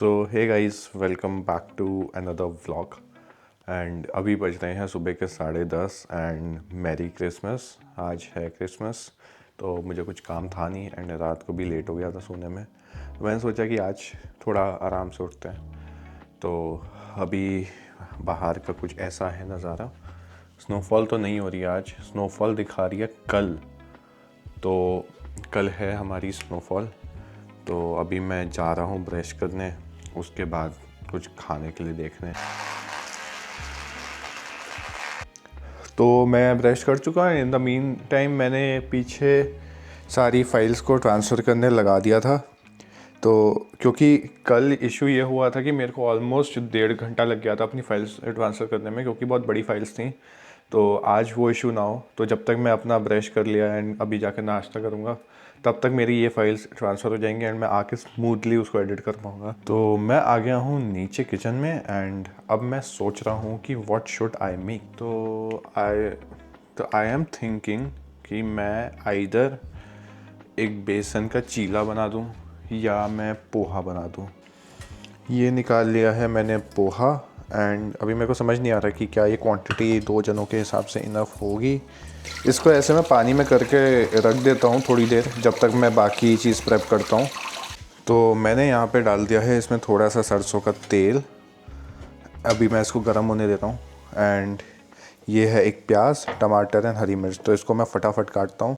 तो hey guys, welcome back to another vlog. And अभी बज रहे हैं सुबह के 10:30 एंड मैरी क्रिसमस। आज है क्रिसमस, तो मुझे कुछ काम था नहीं एंड रात को भी लेट हो गया था सोने में। मैंने सोचा कि आज थोड़ा आराम से उठते हैं। तो अभी बाहर का कुछ ऐसा है नज़ारा। स्नोफॉल तो नहीं हो रही है आज, स्नोफॉल दिखा रही है कल। तो कल है हमारी स्नोफॉल। तो अभी मैं जा रहा हूँ ब्रश करने, उसके बाद कुछ खाने के लिए देखने। तो मैं ब्रश कर चुका हूँ। इन द मीन टाइम मैंने पीछे सारी फाइल्स को ट्रांसफ़र करने लगा दिया था। तो क्योंकि कल इशू ये हुआ था कि मेरे को ऑलमोस्ट 1.5 घंटा लग गया था अपनी फाइल्स ट्रांसफ़र करने में, क्योंकि बहुत बड़ी फाइल्स थी। तो आज वो इशू ना हो, तो जब तक मैं अपना ब्रश कर लिया एंड अभी जाकर नाश्ता करूँगा, तब तक मेरी ये फाइल्स ट्रांसफ़र हो जाएंगी एंड मैं आके स्मूथली उसको एडिट कर पाऊँगा। तो मैं आ गया हूँ नीचे किचन में एंड अब मैं सोच रहा हूँ कि व्हाट शुड आई मेक। तो आई एम थिंकिंग कि मैं आइदर एक बेसन का चीला बना दूँ या मैं पोहा बना दूँ। ये निकाल लिया है मैंने पोहा एंड अभी मेरे को समझ नहीं आ रहा कि क्या ये क्वांटिटी 2 जनों के हिसाब से इनफ होगी। इसको ऐसे मैं पानी में करके रख देता हूँ थोड़ी देर, जब तक मैं बाकी चीज़ प्रेप करता हूँ। तो मैंने यहाँ पे डाल दिया है इसमें थोड़ा सा सरसों का तेल। अभी मैं इसको गर्म होने देता हूँ एंड ये है एक प्याज, टमाटर एंड हरी मिर्च। तो इसको मैं फटाफट काटता हूँ।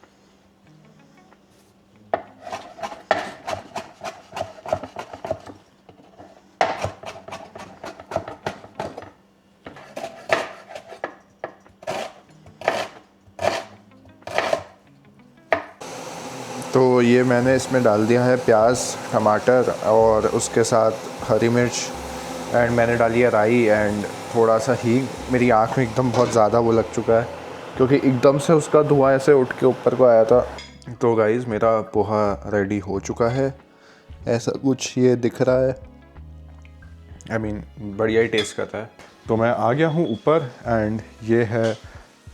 तो ये मैंने इसमें डाल दिया है प्याज, टमाटर और उसके साथ हरी मिर्च एंड मैंने डाली है राई एंड थोड़ा सा हींग। मेरी आँख में एकदम बहुत ज़्यादा वो लग चुका है क्योंकि एकदम से उसका धुआं ऐसे उठ के ऊपर को आया था। तो गाइज़, मेरा पोहा रेडी हो चुका है, ऐसा कुछ ये दिख रहा है। आई मीन बढ़िया ही टेस्ट करता है। तो मैं आ गया हूँ ऊपर एंड ये है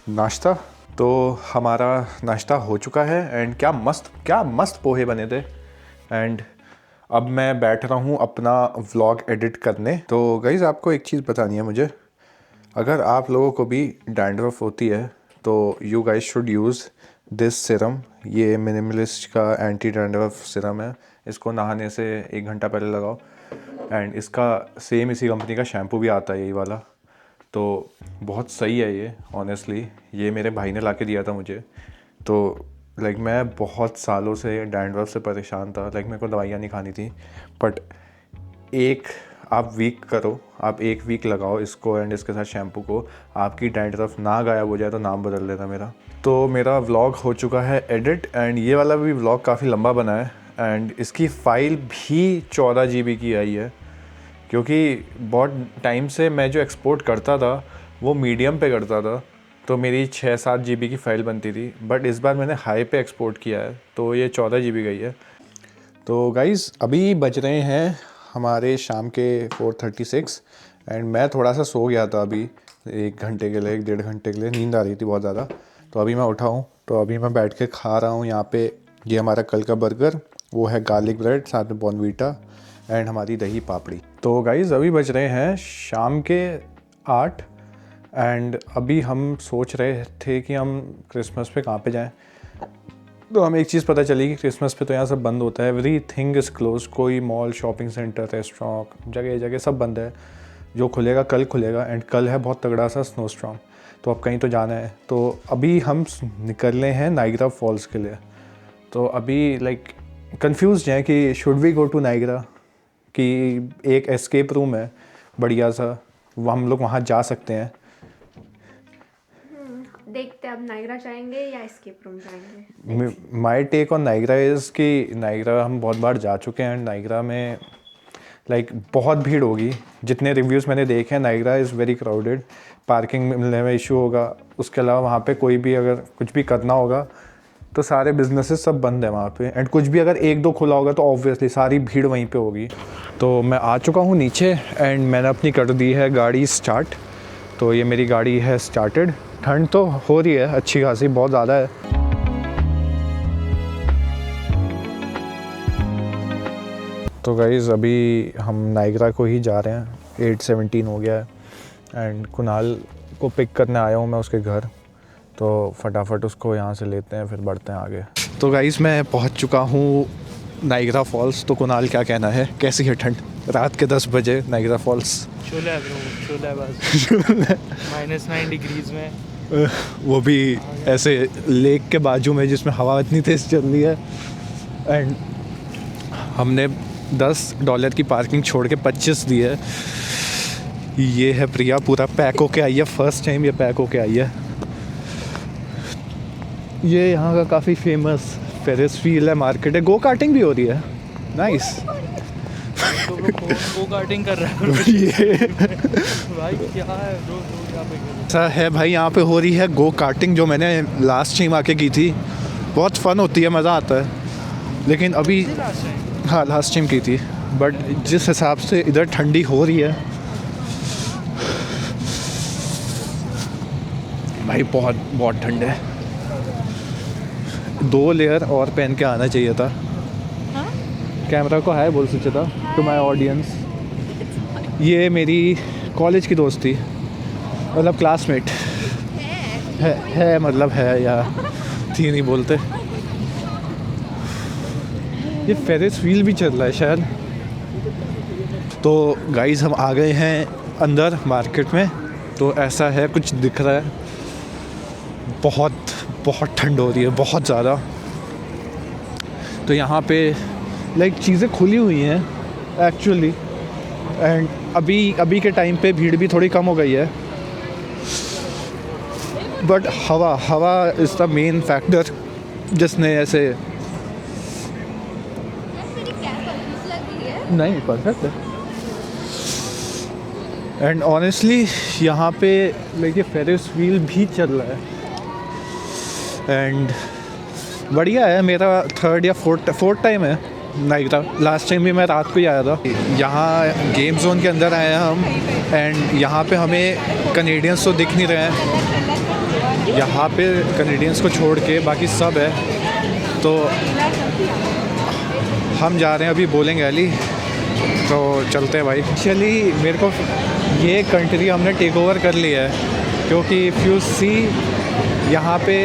नाश्ता। तो हमारा नाश्ता हो चुका है एंड क्या मस्त पोहे बने थे। एंड अब मैं बैठ रहा हूँ अपना व्लॉग एडिट करने। तो गाइज़, आपको एक चीज़ बतानी है मुझे। अगर आप लोगों को भी डैंड्रफ होती है तो you guys should use this Siram. ये मिनिमलिस्ट का एंटी डैंड्रफ सिरम है। इसको नहाने से 1 घंटा पहले लगाओ एंड इसका सेम इसी कंपनी का शैम्पू भी आता है, यही वाला। तो बहुत सही है ये, ऑनेस्टली। ये मेरे भाई ने ला के दिया था मुझे। तो मैं बहुत सालों से डैंड्रफ से परेशान था। मेरे को दवाइयाँ नहीं खानी थी, बट आप 1 वीक लगाओ इसको एंड इसके साथ शैम्पू को, आपकी डैंड्रफ ना गायब हो जाए तो नाम बदल देना मेरा। तो मेरा व्लॉग हो चुका है एडिट एंड ये वाला भी व्लॉग काफ़ी लंबा बना है एंड इसकी फ़ाइल भी 14 GB की आई है, क्योंकि बहुत टाइम से मैं जो एक्सपोर्ट करता था वो मीडियम पे करता था, तो मेरी 6-7 GB की फ़ाइल बनती थी। बट इस बार मैंने हाई पे एक्सपोर्ट किया है तो ये 14 GB गई है। तो गाइज़, अभी बज रहे हैं हमारे शाम के 4:36 एंड मैं थोड़ा सा सो गया था अभी 1 घंटे के लिए, 1.5 घंटे के लिए नींद आ रही थी बहुत ज़्यादा। तो अभी मैं उठा हूँ, तो अभी मैं बैठ के खा रहा हूँ यहाँ पे। ये हमारा कल का बर्गर, वो है गार्लिक ब्रेड, साथ में बॉर्नवीटा एंड हमारी दही पापड़ी। तो गाइज़, अभी बज रहे हैं शाम के 8 एंड अभी हम सोच रहे थे कि हम क्रिसमस पे कहाँ पे जाएं। तो हमें एक चीज़ पता चली कि क्रिसमस पे तो यहाँ सब बंद होता है, एवरी थिंग इज़ क्लोज। कोई मॉल, शॉपिंग सेंटर, रेस्टोरेंट, जगह जगह सब बंद है। जो खुलेगा कल खुलेगा एंड कल है बहुत तगड़ा सा स्नो स्टॉर्म, तो अब कहीं तो जाना है। तो अभी हम निकले हैं नाइग्रा फॉल्स के लिए। तो अभी कंफ्यूज हैं कि should we go to Niagara, कि एक एस्केप रूम है बढ़िया सा, वो हम लोग वहाँ जा सकते हैं। देखते हैं अब नाइग्रा जाएंगे या एस्केप रूम जाएंगे। माई टेक ऑन नाइग्रा इज़ कि नाइग्रा हम बहुत बार जा चुके हैं एंड नाइग्रा में बहुत भीड़ होगी। जितने रिव्यूज़ मैंने देखे हैं, Niagara is very crowded, parking मिलने में इशू होगा। उसके अलावा वहाँ पे कोई भी अगर कुछ भी करना होगा तो सारे बिजनेसेस सब बंद है वहाँ पे एंड कुछ भी अगर 1-2 खुला होगा तो ऑब्वियसली सारी भीड़ वहीं पे होगी। तो मैं आ चुका हूँ नीचे एंड मैंने अपनी कर दी है गाड़ी स्टार्ट। तो ये मेरी गाड़ी है स्टार्टेड। ठंड तो हो रही है अच्छी खासी, बहुत ज़्यादा है। तो गाइज़ अभी हम नाइग्रा को ही जा रहे हैं, 8:17 हो गया है एंड कुणाल को पिक करने आया हूँ मैं उसके घर, तो फटाफट उसको यहाँ से लेते हैं फिर बढ़ते हैं आगे। तो गाइज़ मैं पहुँच चुका हूँ नाइग्रा फॉल्स। तो कुणाल क्या कहना है, कैसी है ठंड रात के 10 बजे नाइग्रा फॉल्स? चोला है ब्रो, चोला है बस। -9 डिग्रीज में, वो भी ऐसे लेक के बाजू में जिसमें हवा इतनी तेज़ चल रही है एंड हमने $10 की पार्किंग छोड़ के 25 दी है। ये है प्रिया, पूरा पैक होके आई है, फर्स्ट टाइम ये पैक होके आई है। ये यहाँ का काफ़ी फेमस फेरिस व्हील है, मार्केट है, गो कार्टिंग भी हो रही है, नाइस। तो गो कार्टिंग कर रहा है ये भाई, क्या है ब्रो यहाँ पे कर ऐसा है भाई, यहाँ पे हो रही है गो कार्टिंग, जो मैंने लास्ट टाइम आके की थी, बहुत फ़न होती है, मज़ा आता है। लेकिन अभी लास्ट टाइम? हाँ लास्ट टाइम की थी, बट जिस हिसाब से इधर ठंडी हो रही है भाई, बहुत बहुत ठंड है। 2 लेयर और पहन के आना चाहिए था। कैमरा को हाय बोल सकते था टू माय ऑडियंस। ये मेरी कॉलेज की दोस्त थी, मतलब क्लासमेट है मतलब है या थी नहीं बोलते। ये फेरिस व्हील भी चल रहा है शायद। तो गाइस हम आ गए हैं अंदर मार्केट में, तो ऐसा है कुछ दिख रहा है। बहुत बहुत ठंड हो रही है, बहुत ज़्यादा। तो यहाँ पे लाइक चीज़ें खुली हुई हैं एक्चुअली, एंड अभी के टाइम पे भीड़ भी थोड़ी कम हो गई है, बट हवा इज़ द मेन फैक्टर जिसने ऐसे नहीं परफेक्ट है। एंड ऑनेस्टली यहाँ पे लाइक ये फेरिस व्हील भी चल रहा है एंड बढ़िया है। मेरा 3rd या 4th टाइम है नाइग्रा। लास्ट टाइम भी मैं रात को ही आया था। यहाँ गेम जोन के अंदर आए हैं हम, एंड यहाँ पे हमें कनेडियंस तो दिख नहीं रहे हैं। यहाँ पे कनेडियंस को छोड़ के बाकी सब है। तो हम जा रहे हैं अभी बोलिंग एली, तो चलते हैं भाई। एक्चुअली मेरे को ये कंट्री हमने टेक ओवर कर लिया है, क्योंकि इफ़ यू सी यहाँ पे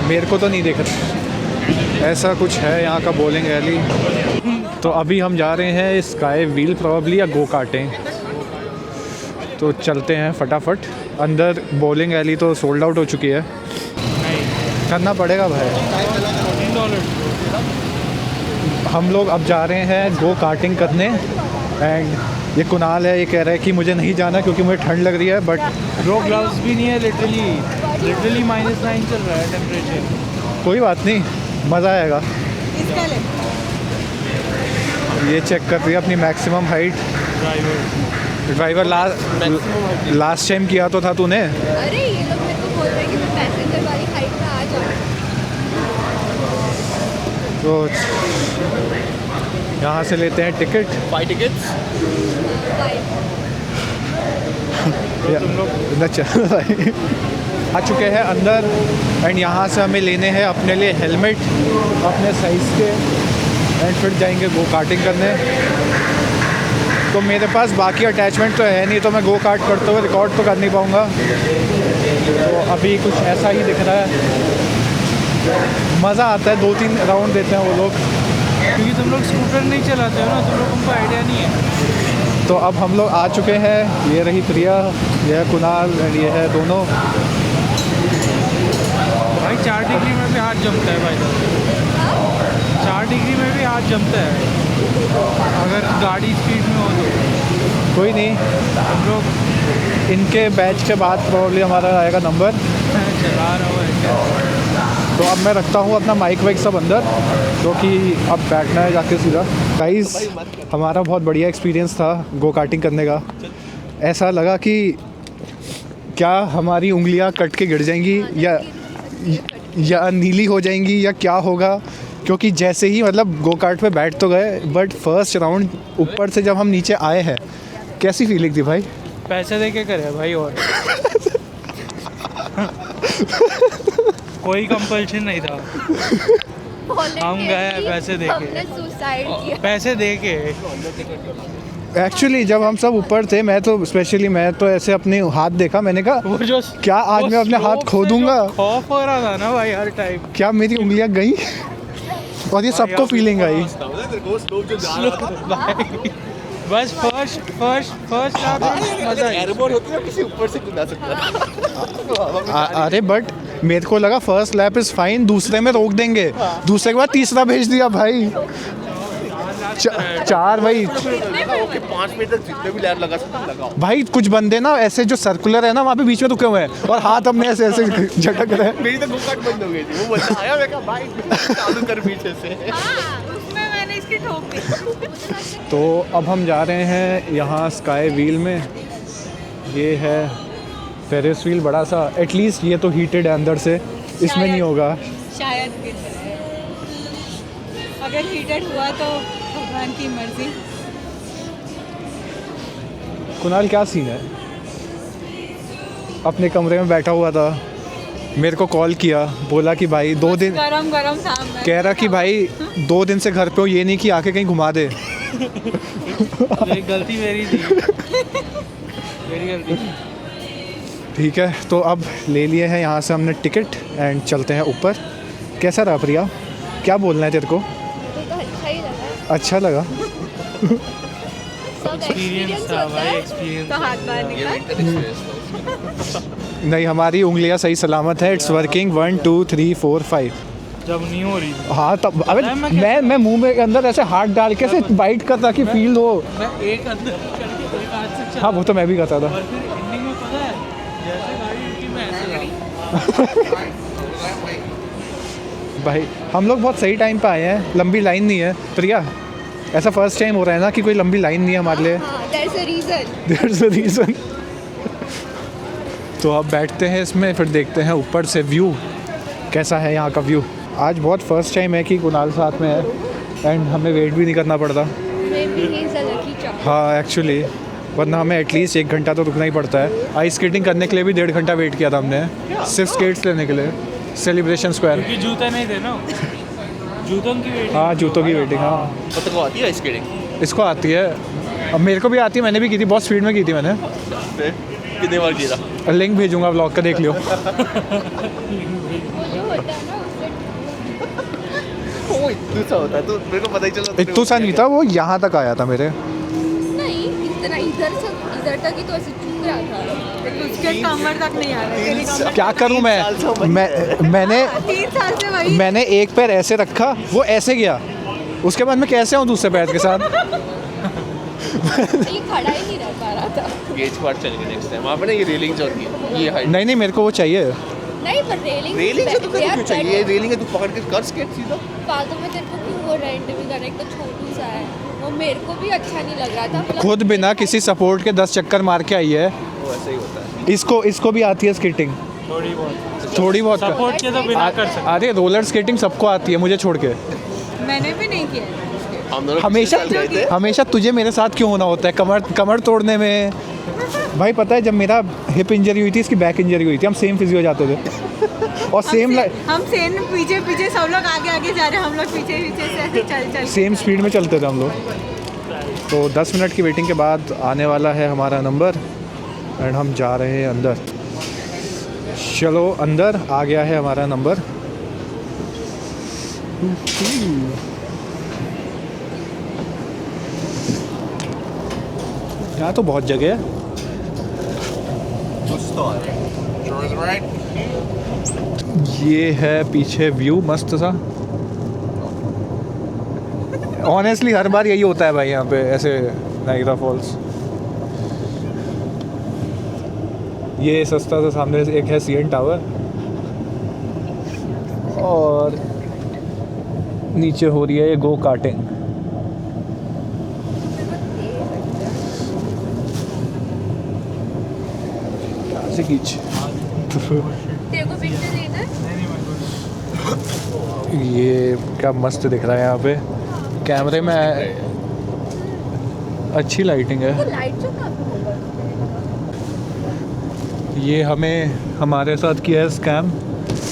मेरे को तो नहीं दिख रहा, ऐसा कुछ है यहाँ का बोलिंग एली। तो अभी हम जा रहे हैं स्काई व्हील प्रॉब्ली या गो कार्टिंग, तो चलते हैं फटाफट अंदर। बोलिंग एली तो सोल्ड आउट हो चुकी है, नहीं करना पड़ेगा भाई। $14। हम लोग अब जा रहे हैं गो कार्टिंग करने, एंड ये कुणाल है, ये कह रहा है कि मुझे नहीं जाना क्योंकि मुझे ठंड लग रही है, बट ब्रो ग्लव्स भी नहीं है, लिटरली -9 चल रहा है टेम्परेचर। कोई बात नहीं, मज़ा आएगा। ये चेक कर रही है अपनी maximum height. Driver last time किया तो था तूने। अरे ये लोग मेरे को बोल रहे हैं कि मैं पैसेंजर वाली हाइट पे आ जाऊँ। तो यहाँ से लेते हैं टिकट। 5 टिकट्स। तुम लोग चलो भाई। आ चुके हैं अंदर, एंड यहाँ से हमें लेने हैं अपने लिए हेलमेट अपने साइज़ के, एंड फिर जाएंगे गो कार्टिंग करने। तो मेरे पास बाकी अटैचमेंट तो है नहीं, तो मैं गो कार्ट करते हुए रिकॉर्ड तो कर नहीं पाऊँगा। तो अभी कुछ ऐसा ही दिख रहा है, मज़ा आता है। 2-3 राउंड देते हैं वो लोग, क्योंकि तुम लोग स्कूटर नहीं चलाते हो ना, तुम लोगों को आइडिया नहीं है। तो अब हम लोग आ चुके हैं। ये रही प्रिया, ये है कुणाल, एंड ये है दोनों। भाई 4 डिग्री में भी हाथ जमता है भाई, 4 डिग्री में भी हाथ जमता है अगर गाड़ी स्पीड में हो तो। कोई नहीं, हम लोग इनके बैच के बाद प्रॉब्ली हमारा आएगा नंबर। चला रहा है क्या। तो अब मैं रखता हूँ अपना माइक वाइक सब अंदर, क्योंकि अब बैठना है जाके सीधा। गाइस हमारा बहुत बढ़िया एक्सपीरियंस था गो कार्टिंग करने का। ऐसा लगा कि क्या हमारी उंगलियां कट के गिर जाएंगी या नीली हो जाएंगी या क्या होगा, क्योंकि जैसे ही मतलब गो कार्ट पे बैठ तो गए, बट फर्स्ट राउंड ऊपर से जब हम नीचे आए हैं, कैसी फीलिंग थी भाई? पैसे दे के करे भाई, और कोई कंपल्शन नहीं था। हम गए पैसे दे हमने के, सुसाइड किया। पैसे दे के। एक्चुअली जब हम सब ऊपर थे, मैं तो स्पेशली मैं तो ऐसे अपने हाथ देखा, मैंने कहा वो जो क्या आज मैं अपने हाथ खो दूंगा, खौफ हो रहा था ना भाई हर टाइम। क्या मेरी उंगलियां गई और ये सबको फीलिंग आई। बस फर्स्ट मजा एयरबोर्ड होती है किसी ऊपर से कूदा सकता है। अरे बट मेरे को लगा फर्स्ट लैप इज फाइन, दूसरे में रोक देंगे, दूसरे के बाद तीसरा भेज दिया भाई। चार भाई ओके 5 मिनट तक जितने भी लैब लगा सकते हैं लगाओ। भाई कुछ बंदे ना ऐसे जो सर्कुलर है ना वहाँ पे बीच में रुके हुए हैं और हाथ अपने ऐसे ऐसे झटक रहे हैं। मेरी तो गोकार्ट बंद हो गई थी, वो बंदा आया, मैं कहा भाई चालू कर पीछे से। उसमें मैंने इसकी ठोक दी। तो अब हम जा रहे हैं यहाँ स्काई व्हील में। ये है फेरिस व्हील बड़ा सा, एटलीस्ट ये तो हीटेड है अंदर से, इसमें नहीं होगा शायद गिर जाए। अगर हीटेड हुआ तो भगवान की मर्जी। कुणाल क्या सीन है? अपने कमरे में बैठा हुआ था, मेरे को कॉल किया, बोला कि भाई 2 दिन, गरम गरम था। मैं कह रहा कि भाई 2 दिन से घर पे हो, ये नहीं कि आके कहीं घुमा दे। एक गलती मेरी थी, मेरी गलती। ठीक है, तो अब ले लिए हैं यहाँ से हमने टिकट एंड चलते हैं ऊपर। कैसा रहा प्रिया, क्या बोलना है तेरे को? तो अच्छा ही लगा। अच्छा लगा? सब एक्सपीरियंस था भाई, एक्सपीरियंस। तो हाथ बाहर निकाल। नहीं, हमारी उंगलियां सही सलामत है, इट्स वर्किंग 1 2 3 4 5। जब नहीं हो रही थी हाँ तब अबे मैं मुंह में के अंदर ऐसे हाथ डाल के ऐसे बाइट कर ताकि फील हो। मैं एक अंदर करके एक हाथ से चला, हाँ वो तो मैं भी करता था। और फिर एंडिंग में पता है जैसे गाड़ी रुकी मैं ऐसे रहा। भाई हम लोग बहुत सही टाइम पे आए हैं, लंबी लाइन नहीं है प्रिया। ऐसा फर्स्ट टाइम हो रहा है ना कि कोई लंबी लाइन नहीं है हमारे लिए। There's a reason. There's a reason. तो अब बैठते हैं इसमें, फिर देखते हैं ऊपर से व्यू कैसा है यहाँ का व्यू। आज बहुत फर्स्ट टाइम है कि कुणाल साथ में है एंड हमें वेट भी नहीं करना पड़ता। Maybe he's a lucky charm. हाँ एक्चुअली, वरना हमें एटलीस्ट 1 घंटा तो रुकना ही पड़ता है। आइस स्केटिंग करने के लिए भी 1.5 घंटा वेट किया था हमने, सिर्फ स्केट्स लेने के लिए, सेलिब्रेशन स्क्वायर। क्योंकि जूते नहीं थे ना, जूतों की वेटिंग। हाँ जूतों की वेटिंग। हाँ पता को आती है स्केटिंग? इसको आती है, अब मेरे को भी आती है, मैंने भी की थी, बहुत स्पीड में की थी मैंने। कितने बार गिरा? लिंक भेजूंगा व्लॉग का, देख लियो। वो जो होता है ना उससे वो इतना सा होता है तो मेरे को पता ही चला। इतू सा नहीं था वो, यहाँ तक आया था मेरे। नहीं इतना, इधर तक ही तो ऐसे चुप रहा था। उसके कमर तक नहीं आ रहा। तेरी कमर क्या करूँ मैंने 3 साल से वही। मैंने एक पैर ऐसे रखा, वो ऐसे गया, उसके बाद मैं कैसे आऊँ दूसरे पैर के साथ? ये खड़ा ही नहीं रह पा रहा था। गेज पार्ट चलेंगे नेक्स्ट टाइम। वहाँ पे ना ये रेलिंग जो होती है, ये हाइट। नहीं मेरे को वो चाहिए। नहीं पर रेलिंग रेलिंग से तू क्यों चाहिए? ये रेलिंग है, तू पकड़ के कर स्केट सीधा। फालतू में तेरे को क्यों वो रेंट भी करना, एक तो छोटू सा है वो, मेरे को भी अच्छा नहीं लग रहा था। मतलब खुद बिना किसी सपोर्ट के 10 चक्कर मार के आई है। वो ऐसे ही होता है। इसको भी आती है स्केटिंग थोड़ी बहुत। सपोर्ट के तो बिना कर सकते। अरे रोलर स्केटिंग सबको आती है मुझे छोड़ के। मैंने भी नहीं किया। हम दोनों हमेशा पिछले साल गए थे। हमेशा तुझे मेरे साथ क्यों होना होता है कमर तोड़ने में? भाई पता है जब मेरा हिप इंजरी हुई थी, इसकी बैक इंजरी हुई थी, हम सेम फिजियो जाते थे और हम सेम पीछे पीछे, सब लोग आगे आगे जा रहे हैं, हम लोग पीछे पीछे से ऐसे चल सेम स्पीड में चलते थे हम लोग। तो 10 मिनट की वेटिंग के बाद आने वाला है हमारा नंबर एंड हम जा रहे हैं अंदर। चलो अंदर आ गया है हमारा नंबर। यहाँ तो बहुत जगह है। ये है पीछे व्यू मस्त सा। ऑनेस्टली हर बार यही होता है भाई यहाँ पे, ऐसे नायग्रा फॉल्स। ये सस्ता सा सामने से एक है सीएन टावर और नीचे हो रही है ये गो कार्टिंग। से खींच। तेरे को पिक्चर देना है? ये क्या मस्त दिख रहा है यहाँ पे, कैमरे में अच्छी लाइटिंग है। लाइट जो काफी होगा। ये हमें हमारे साथ किया है स्कैम।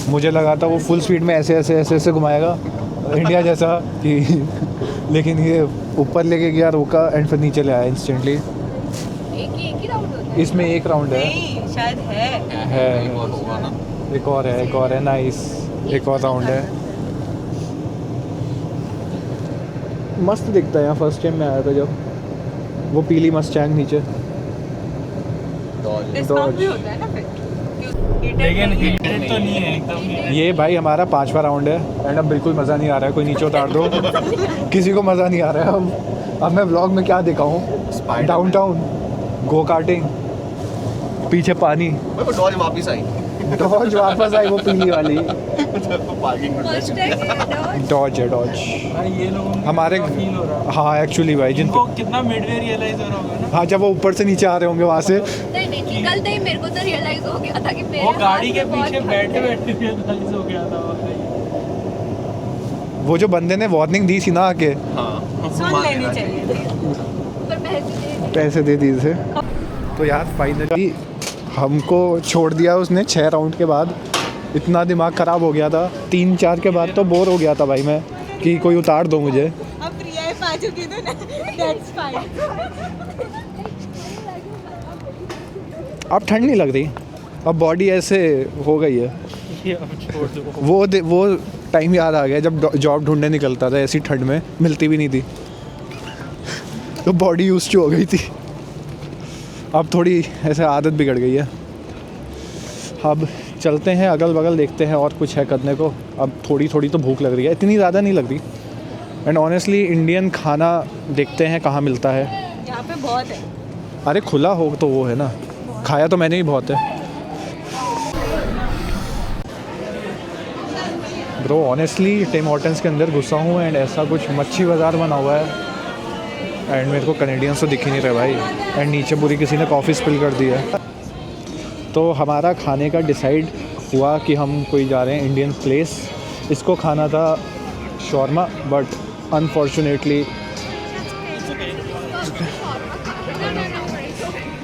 मुझे लगा था वो फुल स्पीड में ऐसे ऐसे ऐसे ऐसे घुमाएगा, इंडिया जैसा कि लेकिन ये ऊपर लेके गया, रोका एंड फिर नीचे ले आया इंस्टेंटली। एक ही राउंड होता है। इसमें एक राउंड है। नहीं शायद है। एक और है नाइस, एक और राउंड है। मस्त दिखता है यहाँ। फर्स्ट टाइम मैं आया था जब, वो पीली मस्टैंग नीचे। डिस्काउंट भी होता है ना फिर। लेकिन हीटेड तो नहीं है एकदम। ये भाई हमारा 5वां राउंड है एंड अब बिल्कुल मज़ा नहीं आ रहा है। कोई नीचे उतार दो, किसी को मज़ा नहीं आ रहा है। अब मैं व्लॉग में क्या दिखाऊँ? डाउनटाउन, गो कार्टिंग, पीछे पानी, डॉज वापस आई। डॉज वापस आई, वो पीली वाली पार्किंग डॉज है। डॉज ये लोगों को हमारे, फील हो रहा है। हाँ एक्चुअली भाई जिनको, इनको कितना मिडवे रियलाइज हो रहा होगा ना। हाँ जब वो ऊपर से नीचे आ रहे होंगे वहाँ से। नहीं निकलते ही मेरे को तो रियलाइज हो गया था कि मेरे वो हाथ गाड़ी के में बहुत पीछे ठंड बैठे है। बैठे रियलाइज हो गया था वाकई। वो जो बंदे ने वार्निंग दी थी ना आके, सुन लेनी चाहिए थी। पर पैसे दे दिए थे। तो यार फाइनली हमको छोड़ दिया उसने 6 राउंड के बाद। इतना दिमाग ख़राब हो गया था। 3-4 के बाद तो बोर हो गया था भाई मैं कि कोई उतार दो मुझे। अब प्रिया पा चुकी थी ना, दैट्स फाइन। अब ठंड नहीं लग रही, अब बॉडी ऐसे हो गई है। ये अब छोड़ दो। वो टाइम याद आ गया जब जॉब ढूंढने निकलता था ऐसी ठंड में, मिलती भी नहीं थी तो बॉडी यूज टू हो गई थी। अब थोड़ी ऐसे आदत बिगड़ गई है। अब चलते हैं अगल बगल, देखते हैं और कुछ है करने को। अब थोड़ी थोड़ी तो भूख लग रही है, इतनी ज़्यादा नहीं लग रही। एंड ऑनेस्टली इंडियन खाना देखते हैं कहाँ मिलता है। यहाँ पे बहुत है। अरे खुला हो तो वो है ना, खाया तो मैंने ही बहुत है ब्रो। ऑनेस्टली टिम हॉर्टन्स के अंदर घुसा हूँ एंड ऐसा कुछ मच्छी बाज़ार बना हुआ है एंड मेरे को कैनेडियंस तो दिख ही नहीं रहे भाई। एंड नीचे पूरी किसी ने कॉफ़ी स्पिल कर दी है। तो हमारा खाने का डिसाइड हुआ कि हम कोई जा रहे हैं इंडियन प्लेस। इसको खाना था शॉर्मा, बट अनफॉर्चुनेटली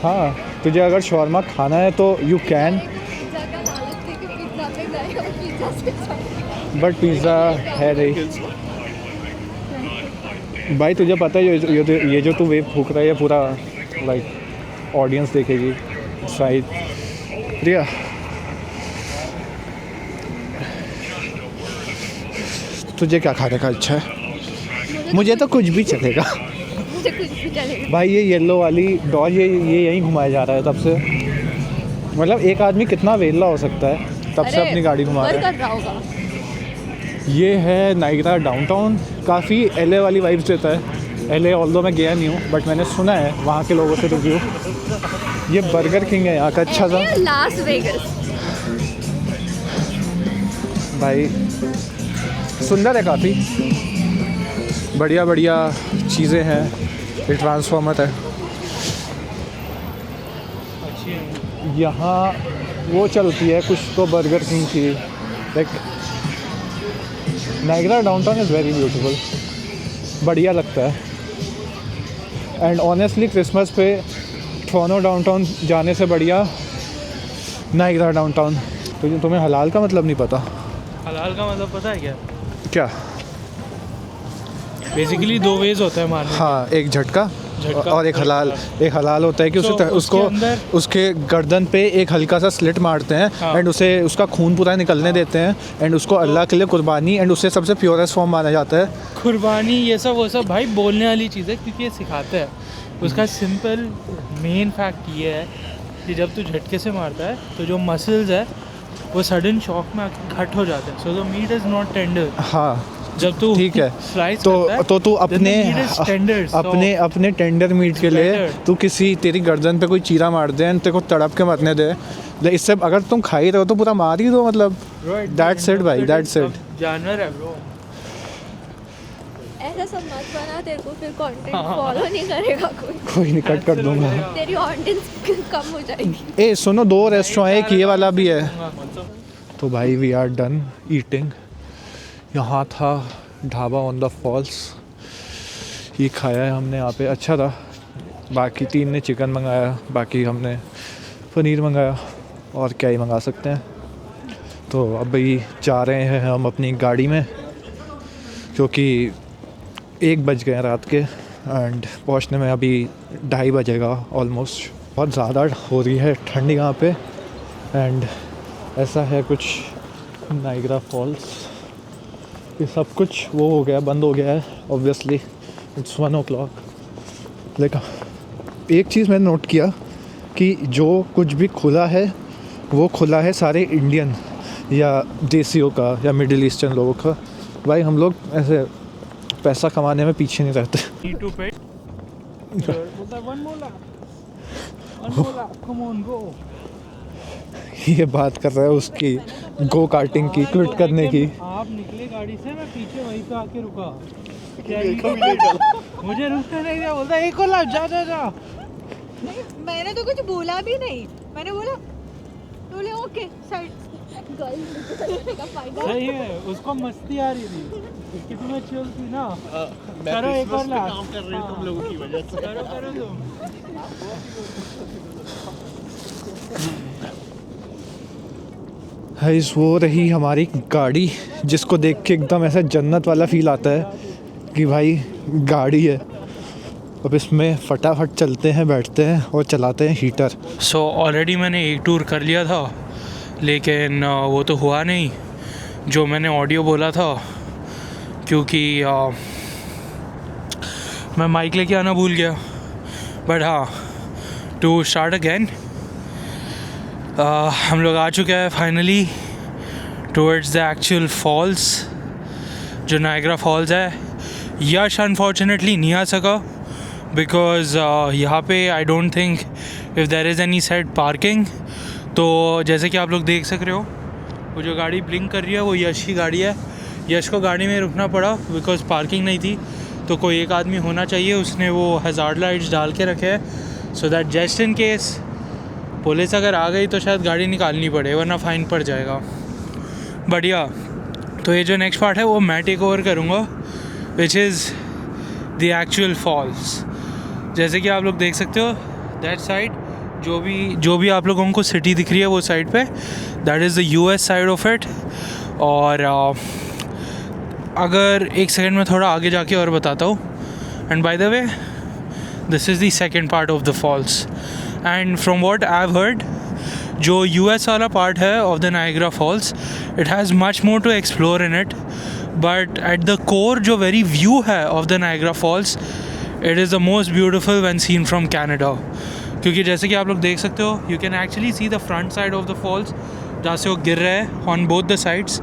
हाँ, तुझे अगर शॉर्मा खाना है तो यू कैन, पिज्जा का लालच थी कि पिज्जा पे गए और पिज्जा से खाए। बट पिज़्ज़ा है नहीं भाई। तुझे पता है ये जो तू वेव फूक रहा है ये पूरा लाइक ऑडियंस देखेगी शायद। प्रिया तुझे क्या खाने का इच्छा है? मुझे तो कुछ भी चलेगा मुझे कुछ भी चलेगा। भाई। ये येलो वाली डॉज ये यहीं घुमाया जा रहा है तब से। मतलब एक आदमी कितना वेला हो सकता है तब से अपनी गाड़ी घुमा ऊपर रहा है। कर रहा होगा। ये है नाइग्रा डाउनटाउन। काफ़ी एलए वाली वाइब्स देता है। एलए ऑल्दो मैं गया नहीं हूँ बट मैंने सुना है वहाँ के लोगों से रिव्यू। ये बर्गर किंग है यहाँ का, अच्छा सा लास वेगस। भाई। सुंदर है काफ़ी, बढ़िया बढ़िया चीज़ें हैं। ये ट्रांसफॉर्मर है अच्छी है। यहाँ। वो चलती है कुछ तो बर्गर किंग की। Like Niagara downtown is very beautiful, बढ़िया लगता है। एंड ऑनेस्टली क्रिसमस पे टोरंटो डाउनटाउन जाने से बढ़िया नाइग्रा डाउनटाउन। तो तुम्हें हलाल का मतलब नहीं पता? हलाल का मतलब पता है क्या? क्या? बेसिकली 2 वेज होता है मारने। हाँ, एक झटका और एक हलाल। एक हलाल होता है कि तो उसको उसके अंदर उसके गर्दन पे एक हल्का सा स्लिट मारते हैं हाँ। एंड उसे उसका खून पूरा निकलने देते हैं एंड उसको अल्लाह के लिए कुर्बानी एंड उससे सबसे प्योरेस्ट फॉर्म माना जाता है। कुर्बानी ये सब वो सब भाई बोलने वाली चीज़ है क्योंकि ये सिखाते हैं। उसका सिंपल मेन फैक्ट ये है कि जब तू झटके से मारता है तो जो मसल्स है वो सडन शॉक में आके कट हो जाते हैं। So the meat is not tender. हाँ जब तू ठीक है। स्लाइस करता है तो तू अपने tender, अपने टेंडर मीट के लिए better. तू किसी तेरी गर्दन पे कोई चीरा मार दे एंड तेरे को तड़प के मरने दे। इससे अगर तुम खा ही रहे हो तो पूरा मार ही दो। मतलब दैट्स इट भाई, दैट्स इट। जानवर है ब्रो। ऐसा सब मत बना, तेरे को फिर कंटेंट फॉलो नहीं करेगा कोई नहीं, कट कर दूंगा। तेरी ऑडियंस कम हो जाएगी। ए सुनो, 2 रेस्टोरेंट, एक ये वाला भी है। तो भाई वी आर डन ईटिंग। यहाँ था ढाबा ऑन द फॉल्स, ये खाया है हमने यहाँ पे, अच्छा था। बाकी 3 ने चिकन मंगाया, बाकी हमने पनीर मंगाया और क्या ही मंगा सकते हैं। तो अब भाई जा रहे हैं हम अपनी गाड़ी में क्योंकि 1 बज गए हैं रात के एंड पहुंचने में अभी 2:30 बजेगा ऑलमोस्ट। बहुत ज़्यादा हो रही है ठंड यहाँ पे एंड ऐसा है कुछ नाइग्रा फॉल्स। ये सब कुछ वो हो गया, बंद हो गया है ऑब्वियसली, इट्स 1 o'clock। लेकिन एक चीज़ मैंने नोट किया कि जो कुछ भी खुला है वो खुला है सारे इंडियन या देसियों का या मिडिल ईस्टर्न लोगों का। भाई हम लोग ऐसे पैसा कमाने में पीछे नहीं रहते। Need to pay. One more lap. Come on, go. ये बात कर रहा है उसकी गो कार्टिंग की, क्विट करने की। आप निकले गाड़ी से, मैं पीछे वहीं पे आके रुका। मुझे रुकने नहीं दिया, बोलता एक और लाप, जा जा जा। नहीं, मैंने तो कुछ बोला भी नहीं, मैंने बोला बोले ओके साइड। गर्ल्स का फायदा। सही है, उसको मस्ती आ रही थी कि तुम्हें चिल थी ना। करो एक और लाप। काम कर रहे हो तुम लोगों की वजह से। करो तुम। गाइस वो रही हमारी गाड़ी, जिसको देख के एकदम ऐसा जन्नत वाला फील आता है कि भाई गाड़ी है। अब इसमें फटाफट चलते हैं, बैठते हैं और चलाते हैं हीटर। सो ऑलरेडी मैंने एक टूर कर लिया था, लेकिन वो तो हुआ नहीं जो मैंने ऑडियो बोला था, क्योंकि मैं माइक लेके आना भूल गया। बट हाँ, टू स्टार्ट अगेन, हम लोग आ चुके हैं finally towards the actual falls, जो नायग्रा फॉल्स है। यश अनफॉर्चुनेटली नहीं आ सका बिकॉज यहाँ पे I don't think if there is any set parking. तो जैसे कि आप लोग देख सक रहे हो, वो जो गाड़ी ब्लिंक कर रही है वो यश की गाड़ी है। यश को गाड़ी में रुकना पड़ा बिकॉज पार्किंग नहीं थी, तो कोई एक आदमी होना चाहिए, उसने वो हज़ार्ड लाइट्स डाल के रखे हैं so that just in case police अगर आ गई तो शायद गाड़ी निकालनी पड़े, वरना फ़ाइन पड़ जाएगा। बढ़िया, तो ये जो नेक्स्ट पार्ट है वो मैं टेक ओवर करूँगा, which is the actual falls. जैसे कि आप लोग देख सकते हो दैट साइड, जो भी आप लोगों को सिटी दिख रही है वो साइड पे, that is the US side of it. और अगर एक सेकंड में थोड़ा आगे जाके और बताता हूँ। And by the way, this is the second part of the falls. And from what I have heard, जो यूएस वाला पार्ट है of the Niagara Falls, it has much more to explore in it, but at the core जो very view है of the Niagara Falls, it is the most beautiful when seen from Canada. क्योंकि जैसे कि आप लोग देख सकते हो, you can actually see the front side of the falls, जहाँ से वो गिर रहा है on both the sides.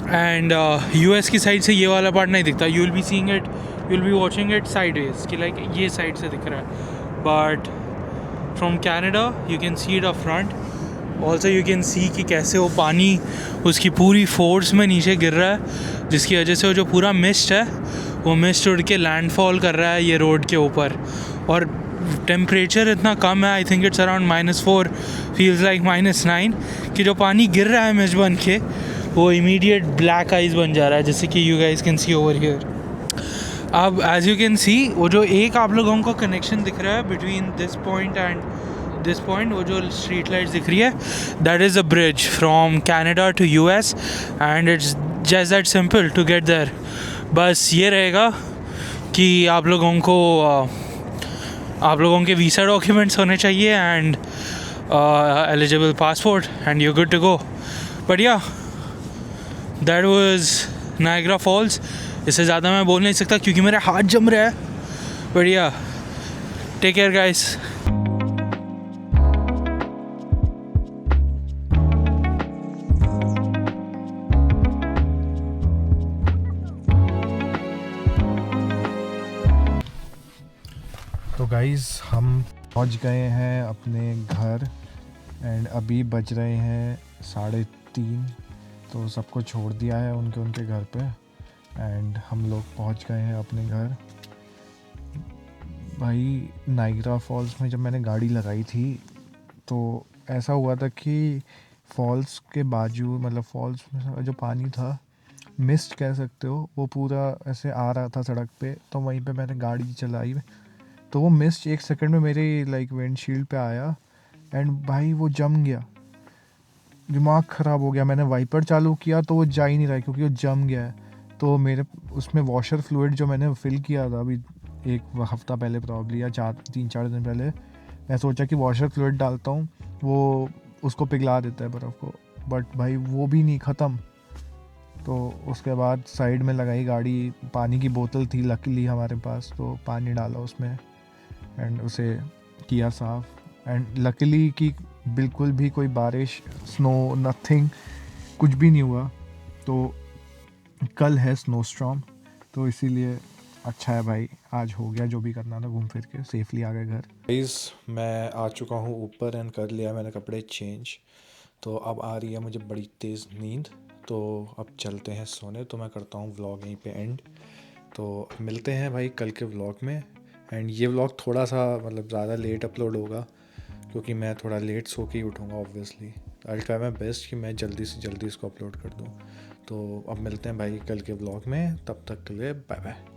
And US की साइड से ये वाला पार्ट नहीं दिखता, you will be seeing it, you will be watching it sideways कि लाइक ये साइड से दिख रहा है। But from Canada you can see it up front. Also you can see कि कैसे वो पानी उसकी पूरी फोर्स में नीचे गिर रहा है, जिसकी वजह से वो जो पूरा मिस्ट है वो मिस्ट उड़ के लैंडफॉल कर रहा है ये रोड के ऊपर। और टेम्परेचर इतना कम है, I think it's around -4, feels like -9, कि जो पानी गिर रहा है मिस्ट बन के वो इमीडिएट ब्लैक आइज बन जा रहा है, जैसे कि you guys can see over here. अब एज यू कैन सी, वो जो एक आप लोगों को कनेक्शन दिख रहा है between this point and this point, वो जो स्ट्रीट लाइट्स दिख रही है, that is a bridge from Canada to US and it's just that simple to get there. बस ये रहेगा कि आप लोगों के वीज़ा डॉक्यूमेंट्स होने चाहिए and eligible passport and you good to go. But yeah, that was Niagara Falls. इससे ज़्यादा मैं बोल नहीं सकता क्योंकि मेरे हाथ जम रहा है। बट या, टेक केयर गाइस। तो गाइज़ हम पहुंच गए हैं अपने घर एंड अभी बज रहे हैं 3:30। तो सबको छोड़ दिया है उनके घर पे एंड हम लोग पहुंच गए हैं अपने घर। भाई नायग्रा फॉल्स में जब मैंने गाड़ी लगाई थी तो ऐसा हुआ था कि फॉल्स के बाजू, मतलब फॉल्स में जो पानी था, मिस्ट कह सकते हो, वो पूरा ऐसे आ रहा था सड़क पे। तो वहीं पे मैंने गाड़ी चलाई तो वो मिस्ट 1 सेकंड में मेरे लाइक विंडशील्ड पे आया एंड भाई वो जम गया। दिमाग ख़राब हो गया। मैंने वाइपर चालू किया तो वो जा ही नहीं रहा क्योंकि वो जम गया है। तो मेरे उसमें वॉशर फ्लूइड जो मैंने फिल किया था अभी एक हफ़्ता पहले प्रॉब्ली या 3-4 दिन पहले, मैं सोचा कि वॉशर फ्लूइड डालता हूँ वो उसको पिघला देता है बर्फ़ को, बट भाई वो भी नहीं ख़त्म। तो उसके बाद साइड में लगाई गाड़ी, पानी की बोतल थी लकीली हमारे पास, तो पानी डाला उसमें एंड उसे किया साफ़। एंड लकीली कि बिल्कुल भी कोई बारिश, स्नो, नथिंग, कुछ भी नहीं हुआ। तो कल है स्नो स्टॉर्म, तो इसीलिए अच्छा है भाई, आज हो गया जो भी करना था, घूम फिर के सेफली आ गए घर। गाइस मैं आ चुका हूँ ऊपर एंड कर लिया मैंने कपड़े चेंज, तो अब आ रही है मुझे बड़ी तेज़ नींद, तो अब चलते हैं सोने। तो मैं करता हूँ व्लॉग यहीं पे एंड, तो मिलते हैं भाई कल के व्लॉग में। एंड ये व्लॉग थोड़ा सा मतलब ज़्यादा लेट अपलोड होगा क्योंकि मैं थोड़ा लेट सो के ही उठूँगा obviously. I try my best कि मैं जल्दी से जल्दी इसको अपलोड कर दूँ। तो अब मिलते हैं भाई कल के व्लॉग में, तब तक के लिए बाय बाय।